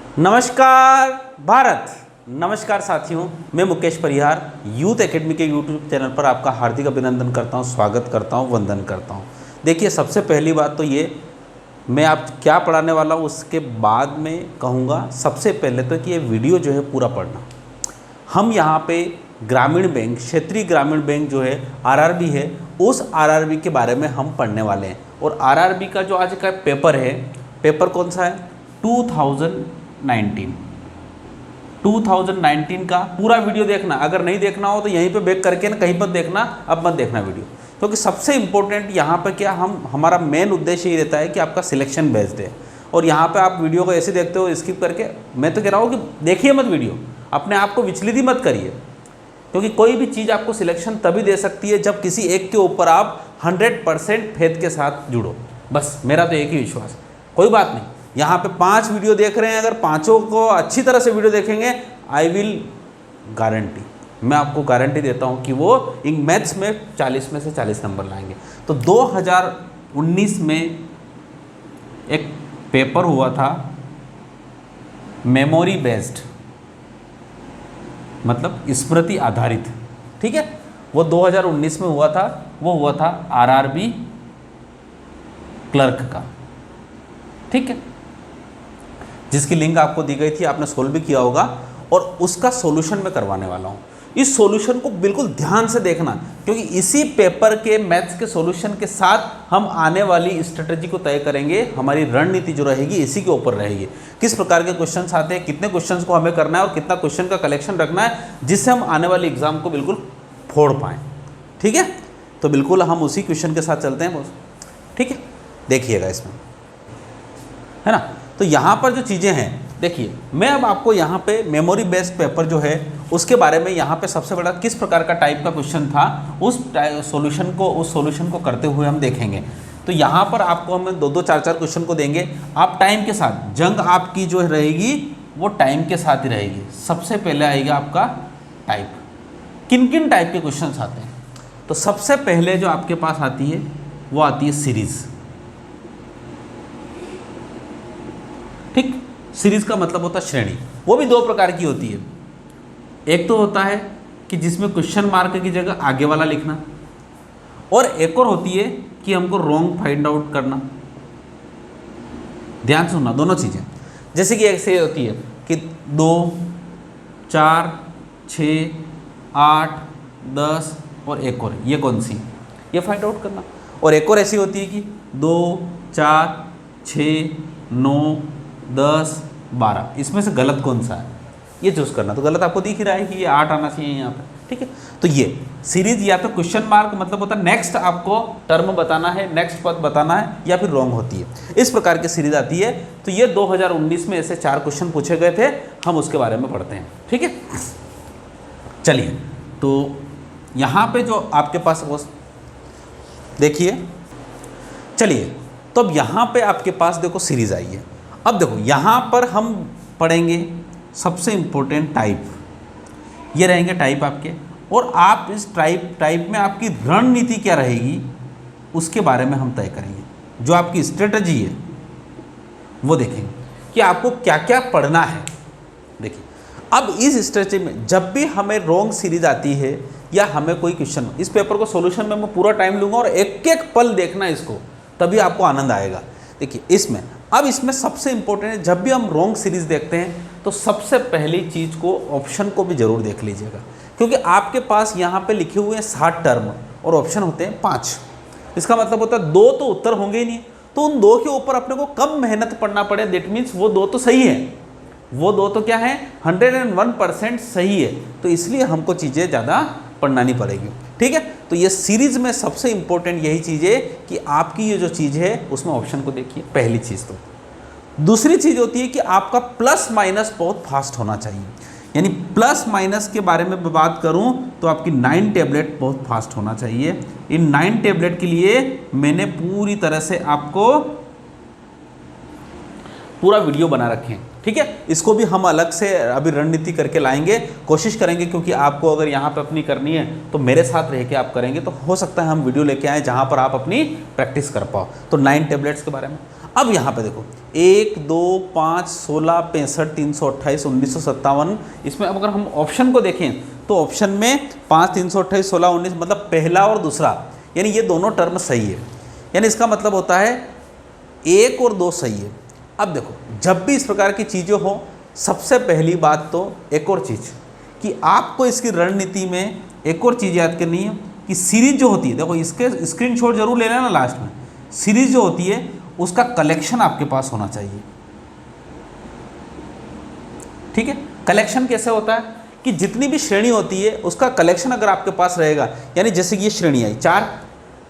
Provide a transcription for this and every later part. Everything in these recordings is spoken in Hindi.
नमस्कार भारत, नमस्कार साथियों। मैं मुकेश परिहार यूथ एकेडमी के यूट्यूब चैनल पर आपका हार्दिक अभिनंदन करता हूं, स्वागत करता हूं, वंदन करता हूं। देखिए, सबसे पहली बात तो ये, मैं आप क्या पढ़ाने वाला हूं उसके बाद में कहूँगा। सबसे पहले तो कि ये वीडियो जो है पूरा पढ़ना। हम यहाँ पे ग्रामीण बैंक, क्षेत्रीय ग्रामीण बैंक जो है आरआरबी है, उस आरआरबी के बारे में हम पढ़ने वाले हैं। और आरआरबी का जो आज का पेपर है, पेपर कौन सा है? 2019 का पूरा वीडियो देखना। अगर नहीं देखना हो तो यहीं पे बैक करके ना कहीं पर देखना, अब मत देखना वीडियो, क्योंकि सबसे इम्पोर्टेंट यहाँ पे क्या, हमारा मेन उद्देश्य ये रहता है कि आपका सिलेक्शन बेस्ड है। और यहाँ पे आप वीडियो को ऐसे देखते हो स्किप करके। मैं तो कह रहा हूँ कि देखिए मत वीडियो, अपने आप को विचलित ही मत करिए, क्योंकि कोई भी चीज़ आपको सिलेक्शन तभी दे सकती है जब किसी एक के ऊपर आप 100% फेथ के साथ जुड़ो। बस मेरा तो एक ही विश्वास, कोई बात नहीं। यहाँ पे 5 वीडियो देख रहे हैं, अगर पाँचों को अच्छी तरह से वीडियो देखेंगे, आई विल गारंटी, मैं आपको गारंटी देता हूँ कि वो इन मैथ्स में 40 में से 40 नंबर लाएंगे। तो 2019 में एक पेपर हुआ था मेमोरी बेस्ड, मतलब स्मृति आधारित, ठीक है। वो 2019 में हुआ था, वो हुआ था आरआरबी क्लर्क का, ठीक है, जिसकी लिंक आपको दी गई थी, आपने सोल्व भी किया होगा। और उसका सॉल्यूशन मैं करवाने वाला हूँ। इस सॉल्यूशन को बिल्कुल ध्यान से देखना, क्योंकि इसी पेपर के मैथ्स के सॉल्यूशन के साथ हम आने वाली स्ट्रेटजी को तय करेंगे। हमारी रणनीति जो रहेगी इसी के ऊपर रहेगी। किस प्रकार के क्वेश्चंस आते हैं, कितने क्वेश्चंस को हमें करना है और कितना क्वेश्चन का कलेक्शन रखना है, जिससे हम आने वाले एग्जाम को बिल्कुल फोड़ पाएँ, ठीक है। तो बिल्कुल हम उसी क्वेश्चन के साथ चलते हैं, ठीक है। देखिएगा इसमें, है ना। तो यहाँ पर जो चीज़ें हैं, देखिए, मैं अब आपको यहाँ पे मेमोरी बेस्ड पेपर जो है उसके बारे में, यहाँ पे सबसे बड़ा किस प्रकार का टाइप का क्वेश्चन था, उस सॉल्यूशन को करते हुए हम देखेंगे। तो यहाँ पर आपको हम 2-2, 4-4 क्वेश्चन को देंगे। आप टाइम के साथ, जंग आपकी जो रहेगी वो टाइम के साथ ही रहेगी। सबसे पहले आएगा आपका टाइप। किन किन टाइप के क्वेश्चन आते हैं? तो सबसे पहले जो आपके पास आती है वो आती है सीरीज़, ठीक। सीरीज का मतलब होता है श्रेणी। वो भी 2 प्रकार की होती है। एक तो होता है कि जिसमें क्वेश्चन मार्क की जगह आगे वाला लिखना, और एक और होती है कि हमको रॉन्ग फाइंड आउट करना। ध्यान से सुनना दोनों चीज़ें। जैसे कि ऐसे होती है कि 2, 4, 6, 8, 10 और एक और, ये कौन सी, ये फाइंड आउट करना। और एक और ऐसी होती है कि 2, 4, 6, 9, 10, 12, इसमें से गलत कौन सा है, ये चूज करना। तो गलत आपको दिख ही रहा है कि ये 8 आना चाहिए यहाँ पे, ठीक है। तो ये सीरीज या तो क्वेश्चन मार्क मतलब होता है नेक्स्ट आपको टर्म बताना है, नेक्स्ट पद बताना है, या फिर रॉन्ग होती है। इस प्रकार की सीरीज आती है। तो ये 2019 में ऐसे 4 क्वेश्चन पूछे गए थे, हम उसके बारे में पढ़ते हैं, ठीक है। चलिए, तो यहाँ पे जो आपके पास वो देखिए, चलिए, तो अब यहाँ पे आपके पास देखो सीरीज आई है। अब देखो यहाँ पर हम पढ़ेंगे सबसे इम्पोर्टेंट टाइप, ये रहेंगे टाइप आपके। और आप इस टाइप में आपकी रणनीति क्या रहेगी उसके बारे में हम तय करेंगे। जो आपकी स्ट्रेटजी है वो देखेंगे कि आपको क्या क्या पढ़ना है। देखिए, अब इस स्ट्रेटजी में जब भी हमें रॉन्ग सीरीज आती है या हमें कोई क्वेश्चन, इस पेपर को सॉल्यूशन में मैं पूरा टाइम लूँगा और एक एक पल देखना इसको, तभी आपको आनंद आएगा। देखिए इसमें सबसे इंपॉर्टेंट है, जब भी हम रॉन्ग सीरीज देखते हैं तो सबसे पहली चीज़ को, ऑप्शन को भी जरूर देख लीजिएगा, क्योंकि आपके पास यहाँ पे लिखे हुए हैं 60 टर्म और ऑप्शन होते हैं 5। इसका मतलब होता है 2 तो उत्तर होंगे ही नहीं, तो उन 2 के ऊपर अपने को कम मेहनत पड़ना पड़े। दैट मीन्स वो 2 तो सही है, वो 2 तो क्या है, 101% सही है। तो इसलिए हमको चीज़ें ज़्यादा पढ़ना नहीं पड़ेगी, ठीक है। तो ये सीरीज में सबसे इंपॉर्टेंट यही चीज़ है कि आपकी ये जो चीज़ है उसमें ऑप्शन को देखिए, पहली चीज़। तो दूसरी चीज़ होती है कि आपका प्लस माइनस बहुत फास्ट होना चाहिए। यानी प्लस माइनस के बारे में बात करूं तो आपकी 9 टैबलेट बहुत फास्ट होना चाहिए। इन 9 टैबलेट के लिए मैंने पूरी तरह से आपको पूरा वीडियो बना रखे हैं, ठीक है। इसको भी हम अलग से अभी रणनीति करके लाएंगे, कोशिश करेंगे, क्योंकि आपको अगर यहाँ पे अपनी करनी है तो मेरे साथ रह के आप करेंगे तो हो सकता है हम वीडियो लेके आए जहाँ पर आप अपनी प्रैक्टिस कर पाओ। तो 9 टैबलेट्स के बारे में। अब यहाँ पे देखो 1, 2, 5, 16, 65, 328, 1957। इसमें अब अगर हम ऑप्शन को देखें तो ऑप्शन में 5, 328, 16, 19 मतलब पहला और दूसरा, यानी ये दोनों टर्म सही है। यानी इसका मतलब होता है 1 और 2 सही है। अब देखो जब भी इस प्रकार की चीज़ें हो, सबसे पहली बात तो एक और चीज़ कि आपको इसकी रणनीति में एक और चीज़ याद करनी है कि सीरीज जो होती है, देखो इसके स्क्रीनशॉट जरूर ले लेना लास्ट में। सीरीज जो होती है उसका कलेक्शन आपके पास होना चाहिए, ठीक है। कलेक्शन कैसे होता है कि जितनी भी श्रेणी होती है उसका कलेक्शन अगर आपके पास रहेगा, यानी जैसे कि ये श्रेणी आई 4,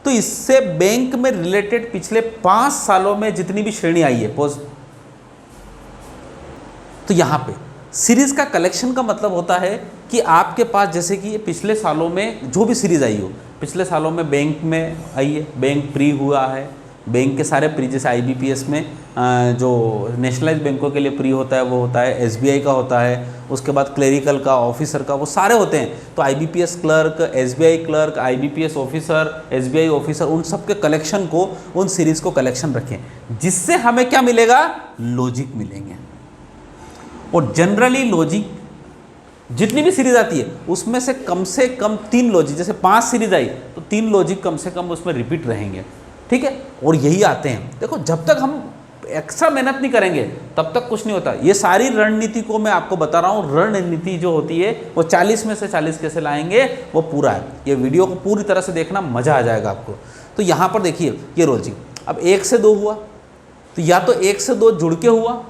तो इससे बैंक में रिलेटेड पिछले 5 सालों में जितनी भी श्रेणी आई है तो यहां पे सीरीज का कलेक्शन का मतलब होता है कि आपके पास जैसे कि पिछले सालों में जो भी सीरीज आई हो, पिछले सालों में बैंक में आई है, बैंक प्री हुआ है, बैंक के सारे प्री, जैसे आईबीपीएस में जो नेशनलाइज बैंकों के लिए प्री होता है वो होता है, एसबीआई का होता है, उसके बाद क्लेरिकल का, ऑफिसर का, वो सारे होते हैं। तो IBPS clerk, SBI clerk, IBPS officer, SBI officer, उन सब के कलेक्शन को, उन सीरीज को कलेक्शन रखें, जिससे हमें क्या मिलेगा, लॉजिक मिलेंगे। और जनरली लॉजिक जितनी भी सीरीज आती है उसमें से कम 3 लॉजिक, जैसे 5 सीरीज आई तो 3 लॉजिक कम से कम उसमें रिपीट रहेंगे, ठीक है। और यही आते हैं। देखो जब तक हम एक्स्ट्रा मेहनत नहीं करेंगे तब तक कुछ नहीं होता। ये सारी रणनीति को मैं आपको बता रहा हूँ, रणनीति जो होती है वो 40 में से 40 कैसे लाएंगे वो पूरा है। ये वीडियो को पूरी तरह से देखना, मजा आ जाएगा आपको। तो यहाँ पर देखिए ये लॉजिक, अब 1 से 2 हुआ तो या तो 1 से 2 जुड़ के हुआ,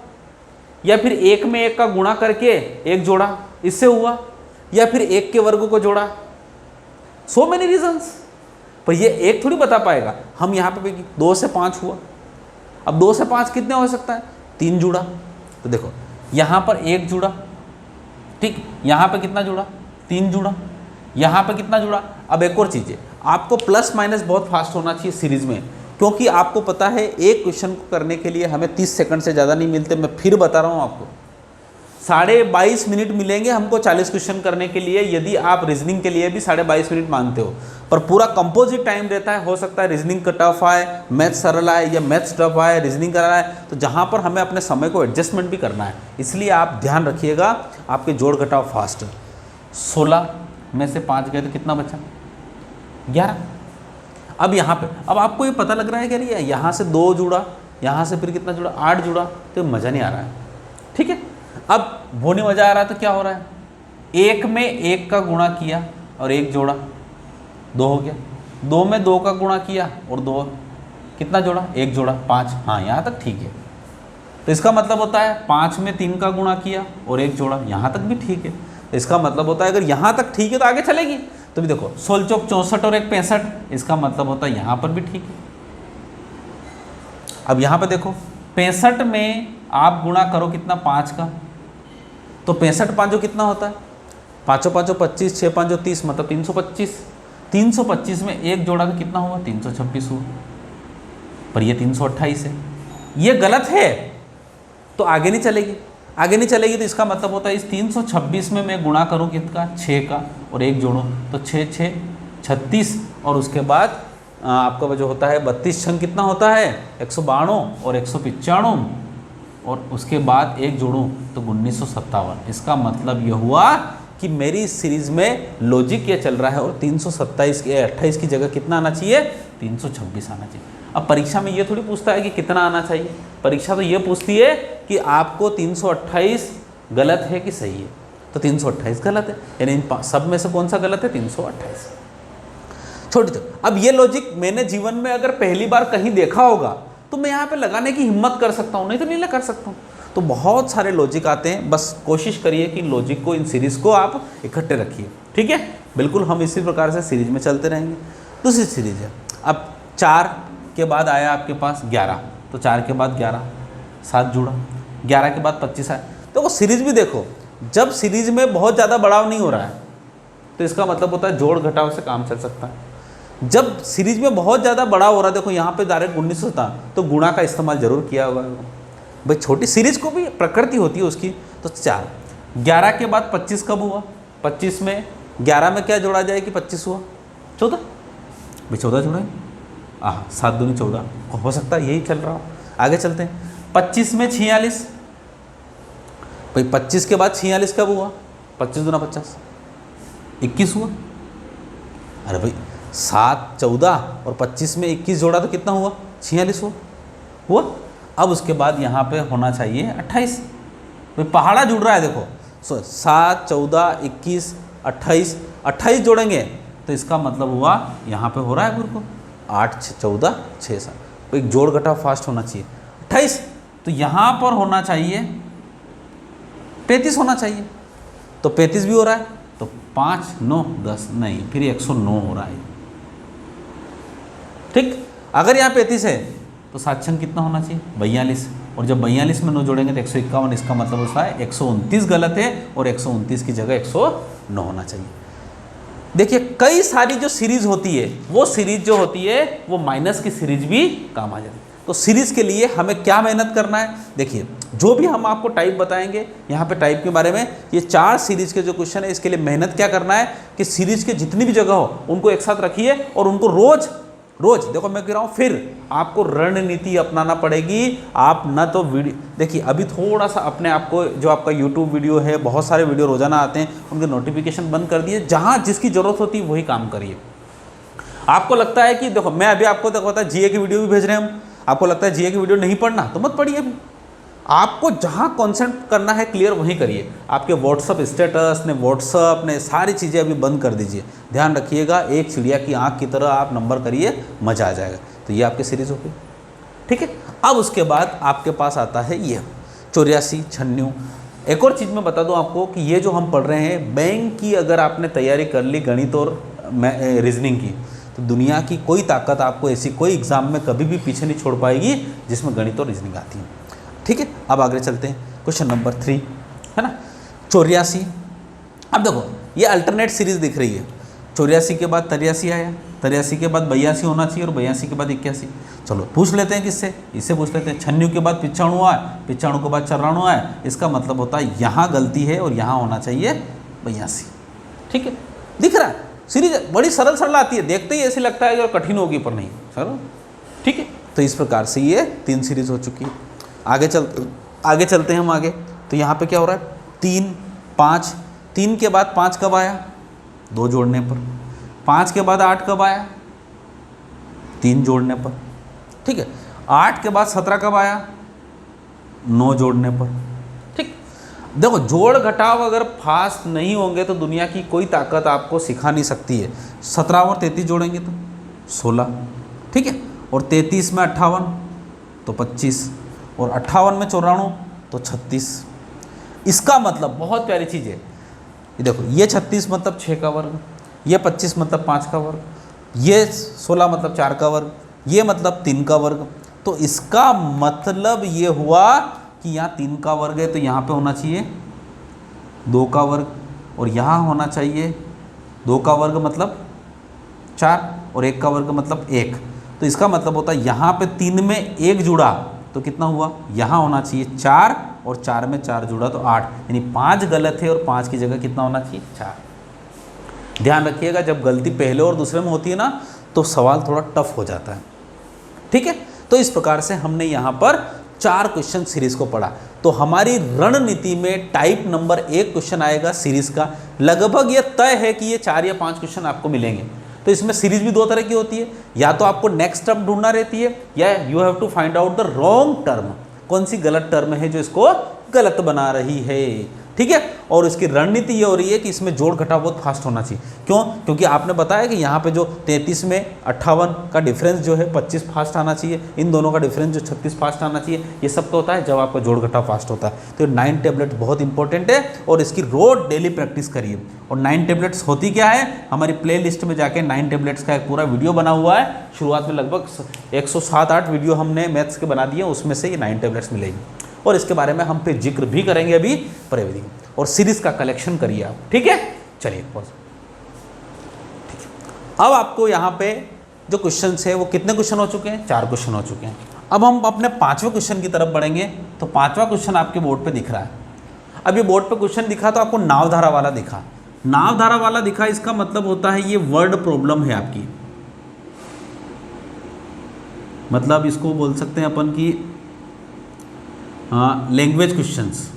या फिर 1 में 1 का गुणा करके 1 जोड़ा इससे हुआ, या फिर 1 के वर्ग को जोड़ा। सो मेनी रीजंस, पर ये एक थोड़ी बता पाएगा। हम यहाँ पे 2 से 5 हुआ, अब 2 से 5 कितने हो सकता है, 3 जुड़ा। तो देखो यहाँ पर 1 जुड़ा, ठीक, यहाँ पे कितना जुड़ा, 3 जुड़ा, यहाँ पे कितना जुड़ा। अब एक और चीज़ है, आपको प्लस माइनस बहुत फास्ट होना चाहिए सीरीज में, क्योंकि आपको पता है एक क्वेश्चन को करने के लिए हमें 30 सेकंड से ज़्यादा नहीं मिलते। मैं फिर बता रहा हूँ आपको, 22.5 मिनट मिलेंगे हमको 40 क्वेश्चन करने के लिए, यदि आप रीजनिंग के लिए भी 22.5 मिनट मानते हो। पर पूरा कंपोजिट टाइम रहता है। हो सकता है रीजनिंग का टफ आए, मैथ्स सरल आए, या मैथ्स टफ आए, रीजनिंग करना है, तो जहाँ पर हमें अपने समय को एडजस्टमेंट भी करना है। इसलिए आप ध्यान रखिएगा, आपके जोड़ घटाव फास्ट। 16 में से 5 गए तो कितना बचा, 11। अब यहाँ पे अब आपको ये पता लग रहा है कि अरे यहाँ से 2 जुड़ा, यहाँ से फिर कितना जुड़ा, 8 जुड़ा, तो मज़ा नहीं आ रहा है, ठीक है। अब वो नहीं मज़ा आ रहा है तो क्या हो रहा है, 1 में 1 का गुणा किया और 1 जोड़ा, 2 हो गया। 2 में 2 का गुणा किया और 2 कितना जोड़ा, 1 जोड़ा, 5। हाँ यहाँ तक ठीक है। तो इसका मतलब होता है 5 में 3 का गुणा किया और 1 जोड़ा, यहाँ तक भी ठीक है। तो इसका मतलब होता है अगर यहाँ तक ठीक है तो आगे चलेगी। तो भी देखो 16 चौक 64 और 1 65, इसका मतलब होता है यहाँ पर भी ठीक है। अब यहाँ पे देखो 65 में आप गुणा करो कितना, 5 का, तो 65 5 कितना होता है, 5 5 25, 6 5 30, मतलब 325। 325 में 1 जोड़ा का कितना हुआ, 326 हुआ। पर ये 328 है, ये गलत है तो आगे नहीं चलेगी। आगे नहीं चलेगी तो इसका मतलब होता है इस 326 में मैं गुणा करूँ कितना, 6 का, और 1 जोड़ो तो 6 6 36, और उसके बाद आपका जो होता है 32 छंग कितना होता है, 192 और 195, और उसके बाद 1 जोड़ूँ तो 1957। इसका मतलब ये हुआ कि मेरी इस सीरीज़ में लॉजिक ये चल रहा है, और 327 के 28 की जगह कितना आना चाहिए, 326 आना चाहिए। अब परीक्षा में ये थोड़ी पूछता है कि कितना आना चाहिए, परीक्षा तो ये पूछती है कि आपको 328 गलत है कि सही है। तो 328 गलत है, यानी इन सब में से कौन सा गलत है, 328। छोटी तो अब ये लॉजिक मैंने जीवन में अगर पहली बार कहीं देखा होगा तो मैं यहाँ पे लगाने की हिम्मत कर सकता हूँ, नहीं तो नहीं कर सकता हूँ। तो बहुत सारे लॉजिक आते हैं, बस कोशिश करिए कि लॉजिक को, इन सीरीज़ को आप इकट्ठे रखिए, ठीक है। बिल्कुल हम इसी प्रकार से सीरीज में चलते रहेंगे। दूसरी सीरीज है, अब 4 के बाद आया आपके पास 11, तो 4 के बाद 11, 7 जुड़ा, 11 के बाद 25 आया। तो वो सीरीज भी देखो, जब सीरीज में बहुत ज़्यादा बढ़ाव नहीं हो रहा है तो इसका मतलब होता है जोड़ घटाव से काम चल सकता है। जब सीरीज में बहुत ज़्यादा बड़ा हो रहा है, देखो यहाँ पे डायरेक्ट 19 था तो गुणा का इस्तेमाल जरूर किया होगा भाई, छोटी सीरीज को भी प्रकृति होती है उसकी। तो 4, 11 के बाद 25 कब हुआ, 25 में 11 में क्या जोड़ा जाए कि 25 हुआ, 14 भाई, 14 जोड़ा, 7 दूनी 14 हो सकता है यही चल रहा हो। आगे चलते हैं। 25 में 46, भाई 25 के बाद 46 कब हुआ? 25 दूना 50, 21 हुआ। अरे भाई 7, 14 और 25 में 21 जोड़ा तो कितना हुआ? 46 हुआ। अब उसके बाद यहाँ पे होना चाहिए 28, भाई पहाड़ा जुड़ रहा है देखो। 7, 14, 21, 28, 28 जोड़ेंगे तो इसका मतलब हुआ यहाँ पे हो रहा है गुरु को 8, 14, 6, 7, तो एक जोड़ घटाव फास्ट होना चाहिए 28, तो यहाँ पर होना चाहिए 35 होना चाहिए, तो 35 भी हो रहा है, तो 5, 9, 10 नहीं, फिर 109 हो रहा है। ठीक, अगर यहाँ 35 है तो साक्षांक कितना होना चाहिए? 42, और जब 42 में 9 जोड़ेंगे तो 151, इसका मतलब होता है 129 गलत है और 129 की जगह 109 होना चाहिए। देखिए कई सारी जो सीरीज होती है वो सीरीज जो होती है वो माइनस की सीरीज भी काम आ जाती है। तो सीरीज के लिए हमें क्या मेहनत करना है? देखिए जो भी हम आपको टाइप बताएंगे यहाँ पे टाइप के बारे में, ये 4 सीरीज के जो क्वेश्चन है इसके लिए मेहनत क्या करना है कि सीरीज के जितनी भी जगह हो उनको एक साथ रखिए और उनको रोज देखो मैं कह रहा हूँ, फिर आपको रणनीति अपनाना पड़ेगी। आप ना तो वीडियो देखिए, अभी थोड़ा सा अपने आप को, जो आपका यूट्यूब वीडियो है, बहुत सारे वीडियो रोजाना आते हैं, उनके नोटिफिकेशन बंद कर दिए, जहाँ जिसकी ज़रूरत होती है वही काम करिए। आपको लगता है कि देखो मैं अभी आपको देखो होता है जीए की वीडियो भी भेज रहे हैं हम, आपको लगता है जीए की वीडियो नहीं पढ़ना तो मत पढ़िए अभी, आपको जहाँ कॉन्सेंट्रेट करना है क्लियर वहीं करिए। आपके व्हाट्सअप स्टेटस ने, व्हाट्सअप ने, सारी चीज़ें अभी बंद कर दीजिए। ध्यान रखिएगा, एक चिड़िया की आंख की तरह आप नंबर करिए, मज़ा आ जाएगा। तो ये आपकी सीरीज हो गई, ठीक है। अब उसके बाद आपके पास आता है ये 84, 96। एक और चीज़ मैं बता दूं आपको कि ये जो हम पढ़ रहे हैं, बैंक की अगर आपने तैयारी कर ली गणित और रीजनिंग की, तो दुनिया की कोई ताकत आपको ऐसी कोई एग्ज़ाम में कभी भी पीछे नहीं छोड़ पाएगी जिसमें गणित और रीजनिंग आती है, ठीक है। अब आगे चलते हैं, क्वेश्चन नंबर 3 है ना, 84। अब देखो ये अल्टरनेट सीरीज दिख रही है, 84 के बाद 83 आया, 83 के बाद 82 होना चाहिए और 82 के बाद 81। चलो पूछ लेते हैं किससे, इससे पूछ लेते हैं। 96 के बाद 95 आया, 95 के बाद 94 आया, इसका मतलब होता है यहाँ गलती है और यहाँ होना चाहिए 82, ठीक है। दिख रहा है सीरीज बड़ी सरल आती है, देखते ही ऐसे लगता है कि कठिन होगी पर नहीं सरल, ठीक है। तो इस प्रकार से ये 3 सीरीज हो चुकी है। आगे चलते हैं हम आगे, तो यहाँ पे क्या हो रहा है 3, 5, 3 के बाद 5 कब आया? 2 जोड़ने पर। 5 के बाद 8 कब आया? 3 जोड़ने पर, ठीक है। 8 के बाद 17 कब आया? 9 जोड़ने पर, ठीक। देखो जोड़ घटाव अगर फास्ट नहीं होंगे तो दुनिया की कोई ताकत आपको सिखा नहीं सकती है। 17 और 33 जोड़ेंगे तो 16, ठीक है। और 33 में 58 तो 25, और 58 में 94 तो 36। इसका मतलब बहुत प्यारी चीज़ है, ये देखो, ये 36 मतलब 6 का वर्ग, ये 25 मतलब 5 का वर्ग, ये 16 मतलब 4 का वर्ग, ये मतलब 3 का वर्ग। तो इसका मतलब ये हुआ कि यहाँ 3 का वर्ग है तो यहाँ पे होना चाहिए 2 का वर्ग, और यहाँ होना चाहिए 2 का वर्ग मतलब 4, और 1 का वर्ग मतलब 1। तो इसका मतलब होता है यहाँ पे 3 में 1 जुड़ा तो कितना हुआ? यहाँ होना चाहिए 4, और 4 में 4 जुड़ा तो 8, यानी 5 गलत है और 5 की जगह कितना होना चाहिए? 4। ध्यान रखिएगा, जब गलती पहले और दूसरे में होती है ना तो सवाल थोड़ा टफ हो जाता है, ठीक है। तो इस प्रकार से हमने यहाँ पर 4 क्वेश्चन सीरीज को पढ़ा। तो हमारी रणनीति में टाइप नंबर 1 क्वेश्चन आएगा सीरीज का, लगभग ये तय है कि ये 4 या 5 क्वेश्चन आपको मिलेंगे। तो इसमें सीरीज भी 2 तरह की होती है, या तो आपको नेक्स्ट टर्म ढूंढना रहती है, या you have to find out the wrong term, कौन सी गलत टर्म है जो इसको गलत बना रही है, ठीक है। और इसकी रणनीति ये हो रही है कि इसमें जोड़ घटाव बहुत फास्ट होना चाहिए। क्यों? क्योंकि आपने बताया कि यहाँ पे जो 33 में 58 का डिफरेंस जो है 25 फास्ट आना चाहिए, इन दोनों का डिफरेंस जो 36 फास्ट आना चाहिए, ये सब तो होता है जब आपका जोड़ घटाव फास्ट होता है। तो 9 टैबलेट बहुत इंपॉर्टेंट है और इसकी रोज डेली प्रैक्टिस करिए। और 9 टैबलेट्स होती क्या है, हमारी प्ले लिस्ट में जाके 9 टैबलेट्स का एक पूरा वीडियो बना हुआ है। शुरुआत में लगभग 107-8 वीडियो हमने मैथ्स के बना दिए, उसमें से ये 9 टैबलेट्स मिलेगी, और इसके बारे में हम फिर जिक्र भी करेंगे अभी परिविधि। और सीरीज का कलेक्शन करिए आप, ठीक है। चलिए पॉज, ठीक है। अब आपको यहाँ पे जो क्वेश्चन है वो कितने क्वेश्चन हो चुके हैं? 4 क्वेश्चन हो चुके हैं। अब हम अपने 5वें क्वेश्चन की तरफ बढ़ेंगे। तो 5वां क्वेश्चन आपके बोर्ड पे दिख रहा है। अब ये बोर्ड पे क्वेश्चन दिखा तो आपको नावधारा वाला दिखा, नावधारा वाला दिखा, इसका मतलब होता है ये वर्ड प्रॉब्लम है आपकी, मतलब इसको बोल सकते हैं अपन की language questions,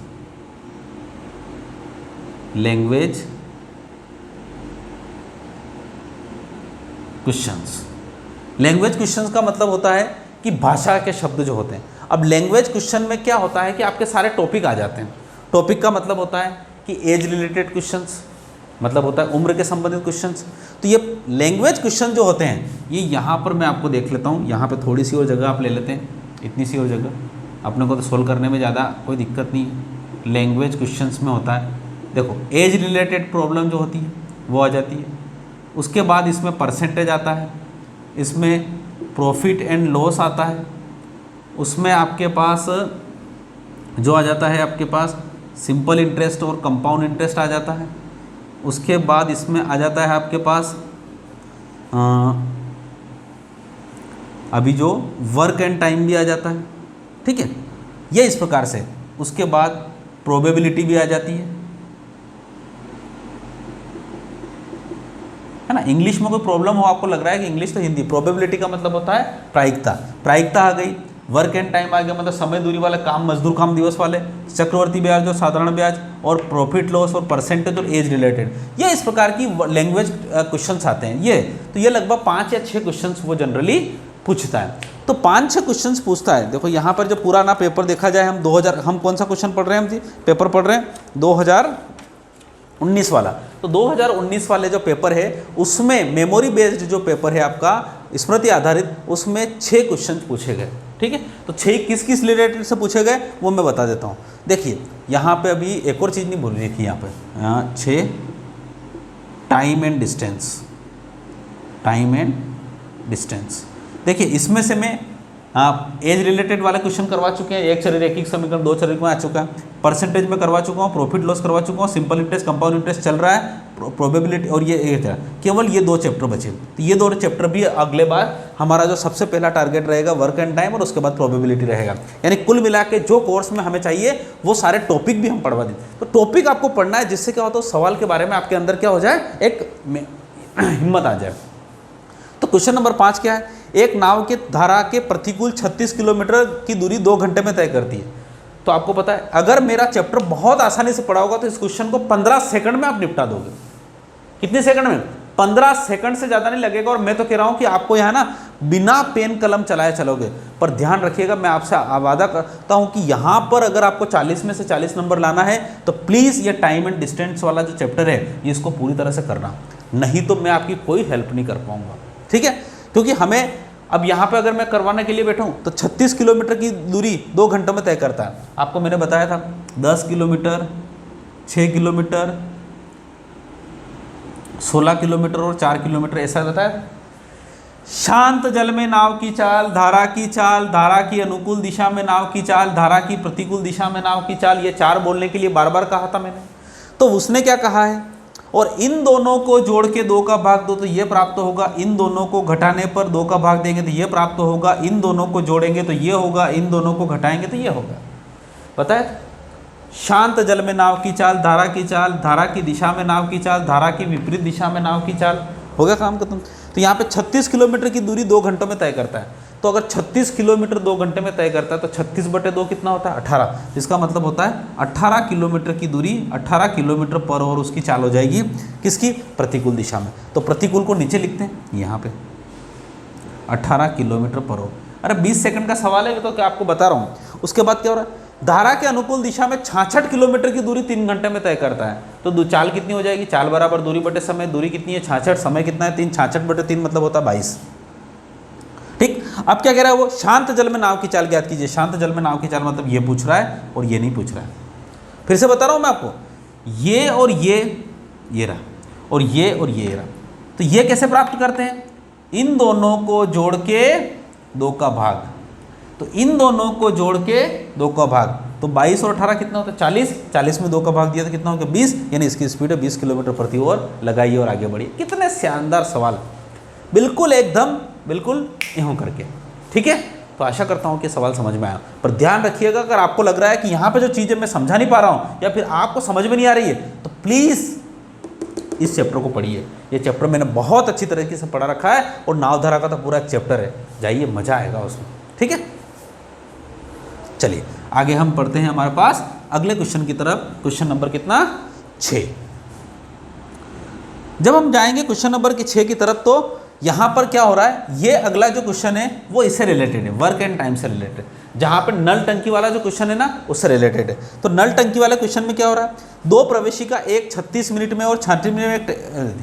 language questions. Language questions का मतलब होता है कि भाषा के शब्द जो होते हैं। अब लैंग्वेज क्वेश्चन में क्या होता है कि आपके सारे टॉपिक आ जाते हैं। टॉपिक का मतलब होता है कि एज रिलेटेड क्वेश्चंस, मतलब होता है उम्र के संबंधित क्वेश्चंस। तो ये लैंग्वेज क्वेश्चन जो होते हैं ये यहाँ पर मैं आपको देख लेता हूँ, यहाँ पे थोड़ी सी और जगह आप ले लेते हैं, इतनी सी और जगह अपने को तो सोल्व करने में ज़्यादा कोई दिक्कत नहीं है। लैंग्वेज क्वेश्चंस में होता है, देखो एज रिलेटेड प्रॉब्लम जो होती है वो आ जाती है, उसके बाद इसमें परसेंटेज आता है, इसमें प्रॉफिट एंड लॉस आता है, उसमें आपके पास जो आ जाता है आपके पास सिंपल इंटरेस्ट और कंपाउंड इंटरेस्ट आ जाता है, उसके बाद इसमें आ जाता है आपके पास अभी जो वर्क एंड टाइम भी आ जाता है, ठीक है, ये इस प्रकार से। उसके बाद प्रोबेबिलिटी भी आ जाती है ना। इंग्लिश में कोई प्रॉब्लम हो, आपको लग रहा है कि इंग्लिश तो हिंदी, प्रोबेबिलिटी का मतलब होता है प्रायिकता, प्रायिकता आ गई। वर्क एंड टाइम आ गया, मतलब समय दूरी वाले काम, मजदूर काम दिवस वाले, चक्रवर्ती ब्याज और साधारण ब्याज, और प्रॉफिट लॉस और परसेंटेज और एज रिलेटेड, ये इस प्रकार की लैंग्वेज क्वेश्चंस आते हैं। ये लगभग 5 या 6 क्वेश्चंस वो जनरली पूछता है। तो 5-6 क्वेश्चंस पूछता है। देखो यहाँ पर जो पुराना पेपर देखा जाए, हम 2000, हम कौन सा क्वेश्चन पढ़ रहे हैं, हम जी पेपर पढ़ रहे हैं 2019 वाला। तो 2019 वाले जो पेपर है उसमें मेमोरी बेस्ड जो पेपर है आपका, स्मृति आधारित, उसमें 6 क्वेश्चन पूछे गए, ठीक है। तो 6 किस किस रिलेटेड से पूछे गए वो मैं बता देता हूँ। देखिए यहाँ पे अभी एक और चीज़ नहीं भूल रही थी, यहाँ पे 6 time and distance, time and distance. देखिए इसमें से मैं एज रिलेटेड वाले क्वेश्चन करवा चुके हैं, एक शरीर एक समीकरण 2 शरीर में आ चुका है, परसेंटेज में करवा चुका हूँ, प्रॉफिट लॉस करवा चुका हूँ, सिंपल इंटरेस्ट कंपाउंड इंटरेस्ट चल रहा है, प्रोबेबिलिटी, और ये केवल ये 2 चैप्टर बचे। तो ये 2 चैप्टर भी अगले बार हमारा जो सबसे पहला टारगेट रहेगा वर्क एंड टाइम, और उसके बाद प्रोबेबिलिटी रहेगा। यानी कुल मिला के जो कोर्स में हमें चाहिए वो सारे टॉपिक भी हम पढ़वा दें। तो टॉपिक आपको पढ़ना है, जिससे क्या होता है सवाल के बारे में आपके अंदर क्या हो जाए, एक हिम्मत आ जाए। तो क्वेश्चन नंबर 5 क्या है, एक नाव की धारा के प्रतिकूल 36 किलोमीटर की दूरी 2 घंटे में तय करती है। तो आपको पता है अगर मेरा चैप्टर बहुत आसानी से पढ़ा होगा तो इस क्वेश्चन को 15 सेकंड में आप निपटा दोगे। कितने सेकंड में? 15 सेकंड से ज़्यादा नहीं लगेगा। और मैं तो कह रहा हूँ कि आपको यहाँ ना बिना पेन कलम चलाए चलोगे। पर ध्यान रखिएगा, मैं आपसे वादा करता हूँ कि यहाँ पर अगर आपको 40 में से 40 नंबर लाना है तो प्लीज़ ये टाइम एंड डिस्टेंस वाला जो चैप्टर है ये इसको पूरी तरह से करना, नहीं तो मैं आपकी कोई हेल्प नहीं कर पाऊँगा, ठीक है। क्योंकि हमें अब यहाँ पे अगर मैं करवाने के लिए बैठूँ तो 36 किलोमीटर की दूरी 2 घंटों में तय करता है। आपको मैंने बताया था 10 किलोमीटर, 6 किलोमीटर, 16 किलोमीटर और 4 किलोमीटर, ऐसा बताया। शांत जल में नाव की चाल, धारा की चाल, धारा की अनुकूल दिशा में नाव की चाल, धारा की प्रतिकूल दिशा में नाव की चाल, ये 4 बोलने के लिए बार बार कहा था मैंने। तो उसने क्या कहा है, और इन दोनों को जोड़ के 2 का भाग दो तो ये प्राप्त होगा, इन दोनों को घटाने पर 2 का भाग देंगे तो ये प्राप्त होगा, इन दोनों को जोड़ेंगे तो ये होगा, इन दोनों को घटाएंगे तो ये होगा। पता है, शांत जल में नाव की चाल, धारा की चाल, धारा की दिशा में नाव की चाल, धारा की विपरीत दिशा में नाव की चाल, हो गया काम खत्म। तो यहाँ पे 36 किलोमीटर की दूरी 2 घंटों में तय करता है। तो अगर 36 किलोमीटर 2 घंटे में तय करता है तो 36/2 कितना होता है, 18। इसका मतलब होता है 18 किलोमीटर की दूरी 18 किलोमीटर पर आवर उसकी चाल हो जाएगी, किसकी, प्रतिकूल दिशा में। तो प्रतिकूल को नीचे लिखते हैं यहाँ पे 18 किलोमीटर पर आवर। अरे 20 सेकंड का सवाल है तो क्या आपको बता रहा हूँ। उसके बाद क्या हो रहा है, धारा के अनुकूल दिशा में 66 किलोमीटर की दूरी 3 घंटे में तय करता है। तो चाल कितनी हो जाएगी, चाल बराबर दूरी बटे समय, दूरी कितनी है 66, समय कितना है 3, 66/3 मतलब होता है 22, ठीक। अब क्या कह रहा है वो, शांत जल में नाव की चाल ज्ञात कीजिए। शांत जल में नाव की चाल मतलब ये पूछ रहा है और ये नहीं पूछ रहा है। फिर से बता रहा हूँ मैं आपको, ये और ये रहा, और ये रहा। तो ये कैसे प्राप्त करते हैं, इन दोनों को जोड़ के 2 का भाग, तो इन दोनों को जोड़ के 2 का भाग, तो 22 और 18 कितना होता है 40, 40 में 2 का भाग दिया तो कितना हो गया 20, यानी इसकी स्पीड है 20 किलोमीटर प्रति आवर। लगाइए और आगे बढ़िए। कितने शानदार सवाल, बिल्कुल एकदम बिल्कुल यूँ करके, ठीक है। तो आशा करता हूँ कि सवाल समझ में आया। पर ध्यान रखिएगा, अगर आपको लग रहा है कि यहाँ पे जो चीज़ें मैं समझा नहीं पा रहा हूँ या फिर आपको समझ में नहीं आ रही है तो प्लीज़ इस चैप्टर को पढ़िए। ये चैप्टर मैंने बहुत अच्छी तरीके से पढ़ा रखा है और नावधारा का तो पूरा एक चैप्टर है, जाइए मज़ा आएगा उसमें, ठीक है। चलिए आगे हम पढ़ते हैं हमारे पास अगले क्वेश्चन की तरफ। क्वेश्चन नंबर कितना 6। जब हम जाएंगे क्वेश्चन नंबर 6 की तरफ तो यहाँ पर क्या हो रहा है, ये अगला जो क्वेश्चन है वो इससे रिलेटेड है, वर्क एंड टाइम से रिलेटेड। जहाँ पर नल टंकी वाला जो क्वेश्चन है ना उससे रिलेटेड है। तो नल टंकी वाले क्वेश्चन में क्या हो रहा है, 2 प्रवेशी का एक 36 मिनट में और 36 मिनट में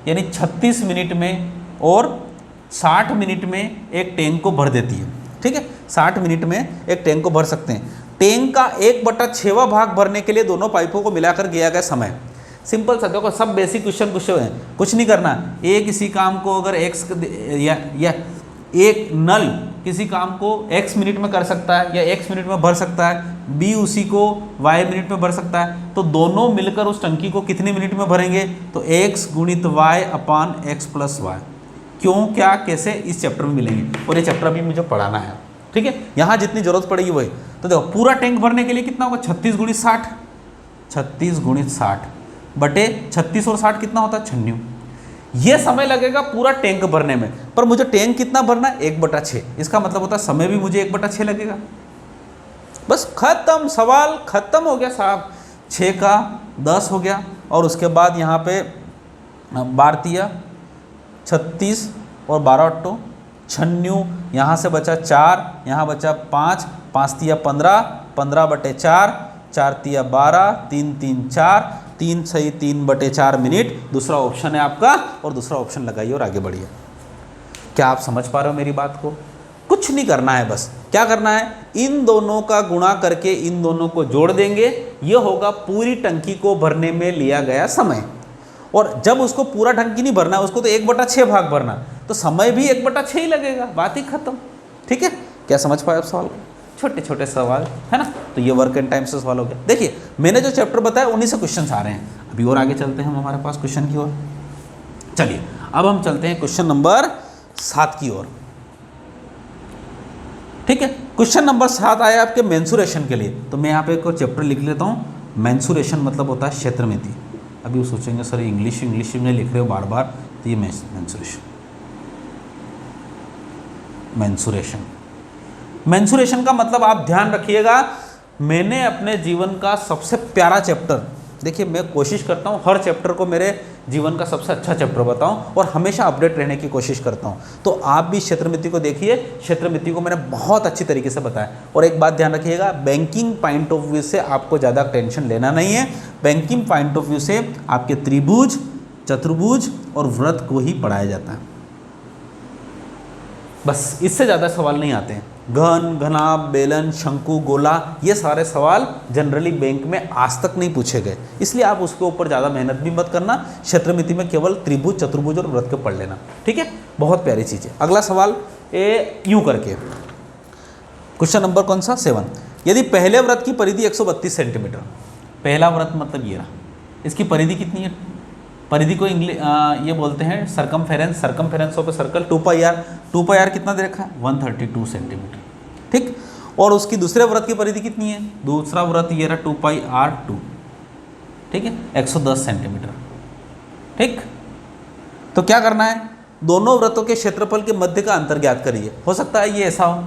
यानी 36 मिनट में और 60 मिनट में एक टैंक को भर देती है। ठीक है, 60 मिनट में एक टैंक को भर सकते हैं। टैंक का 1/6वां भाग भरने के लिए दोनों पाइपों को मिलाकर दिया गया समय। सिंपल सा देखो, सब बेसिक क्वेश्चन है, कुछ नहीं करना। ए किसी काम को अगर एक्स या एक नल किसी काम को x मिनट में कर सकता है या x मिनट में भर सकता है, b उसी को y मिनट में भर सकता है, तो दोनों मिलकर उस टंकी को कितने मिनट में भरेंगे, तो x गुणित y अपान x प्लस वाई। क्यों, क्या, कैसे, इस चैप्टर में मिलेंगे और ये चैप्टर भी मुझे पढ़ाना है। ठीक है, यहाँ जितनी जरूरत पड़ेगी वही। तो देखो पूरा टैंक भरने के लिए कितना होगा, 36 गुणित 60, 36 गुणित 60 बटे 36 और 60 कितना होता है 96। ये समय लगेगा पूरा टैंक भरने में, पर मुझे टैंक कितना भरना है 1/6। इसका मतलब होता है समय भी मुझे 1/6 लगेगा। बस खत्म, सवाल खत्म हो गया साहब। 6 का 10 हो गया और उसके बाद यहाँ पे 12 तिया 36 और 12 अट्टो 96, यहाँ से बचा 4, यहाँ बचा 5, 5 तिया 15, 15/4, 4 तिया 12, 3 3 4, 3 सही 3/4 मिनट दूसरा ऑप्शन है आपका, और दूसरा ऑप्शन लगाइए और आगे बढ़िए। क्या आप समझ पा रहे हो मेरी बात को? कुछ नहीं करना है, बस क्या करना है, इन दोनों का गुणा करके इन दोनों को जोड़ देंगे, ये होगा पूरी टंकी को भरने में लिया गया समय। और जब उसको पूरा टंकी नहीं भरना, उसको तो 1/6 भाग भरना, तो समय भी 1/6 ही लगेगा, बात ही खत्म। ठीक है, क्या समझ पाए आप सवाल को? छोटे छोटे सवाल है ना, तो ये वर्क एंड टाइम से सवाल हो गया। देखिए मैंने जो चैप्टर बताया उन्हीं से क्वेश्चन आ रहे हैं। अभी और आगे चलते हैं हम हमारे पास क्वेश्चन की ओर। चलिए अब हम चलते हैं क्वेश्चन नंबर 7 की ओर। ठीक है, क्वेश्चन नंबर 7 आया आपके मेंसुरेशन के लिए। तो मैं यहाँ पे एक चैप्टर लिख लेता हूँ। मेंसुरेशन मतलब होता है क्षेत्रमिति। अभी वो सोचेंगे सर इंग्लिश में लिख रहे हो बार बार, तो ये मेंसुरेशन का मतलब आप ध्यान रखिएगा, मैंने अपने जीवन का सबसे प्यारा चैप्टर, देखिए मैं कोशिश करता हूँ हर चैप्टर को मेरे जीवन का सबसे अच्छा चैप्टर बताऊँ और हमेशा अपडेट रहने की कोशिश करता हूँ। तो आप भी क्षेत्रमिति को देखिए, क्षेत्रमिति को मैंने बहुत अच्छी तरीके से बताया। और एक बात ध्यान रखिएगा, बैंकिंग पॉइंट ऑफ व्यू से आपको ज़्यादा टेंशन लेना नहीं है। बैंकिंग पॉइंट ऑफ व्यू से आपके त्रिभुज, चतुर्भुज और वृत्त को ही पढ़ाया जाता है, बस इससे ज़्यादा सवाल नहीं आते हैं। घन, घनाभ, बेलन, शंकु, गोला, ये सारे सवाल जनरली बैंक में आज तक नहीं पूछे गए, इसलिए आप उसके ऊपर ज़्यादा मेहनत भी मत करना। क्षेत्रमिति में केवल त्रिभुज, चतुर्भुज और वृत्त को पढ़ लेना। ठीक है, बहुत प्यारी चीज़ है। अगला सवाल यूँ करके, क्वेश्चन नंबर कौन सा 7। यदि पहले वृत्त की परिधि 132 सेंटीमीटर, पहला वृत्त मतलब ये रहा, इसकी परिधि कितनी है, परिधि को ये बोलते हैं circumference, circumference of a circle 2πr। 2πr कितना दे रखा है 132 सेंटीमीटर। ठीक, और उसकी दूसरे वृत्त की परिधि कितनी है, दूसरा वृत्त ये रहा 2πr2। ठीक है, 110 सेंटीमीटर। ठीक, तो क्या करना है, दोनों वृत्तों के क्षेत्रफल के मध्य का अंतर ज्ञात करिए। हो सकता है ये ऐसा हो,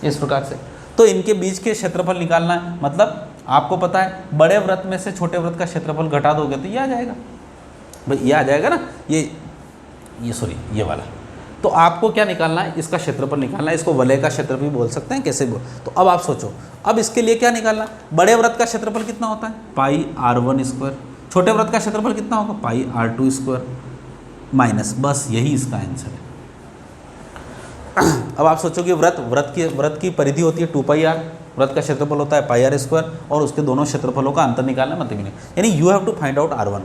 इस प्रकार से, तो इनके बीच के क्षेत्रफल निकालना है। मतलब आपको पता है बड़े वृत्त में से छोटे वृत्त का क्षेत्रफल घटा दोगे तो ये आ जाएगा, भाई ये आ जाएगा ना, ये सॉरी ये वाला। तो आपको क्या निकालना है, इसका क्षेत्रफल निकालना है। इसको वलय का क्षेत्र भी बोल सकते हैं, कैसे बोल। तो अब आप सोचो, अब इसके लिए क्या निकालना, बड़े वृत्त का क्षेत्रफल कितना होता है πr1², छोटे वृत्त का क्षेत्रफल कितना होगा πr2² माइनस, बस यही इसका आंसर है। अब आप सोचो कि वृत्त की परिधि होती है 2πr, वृत्त का क्षेत्रफल होता है πr² और उसके दोनों क्षेत्रफलों का अंतर निकालना मतलब नहीं, यानी you have to find out r1।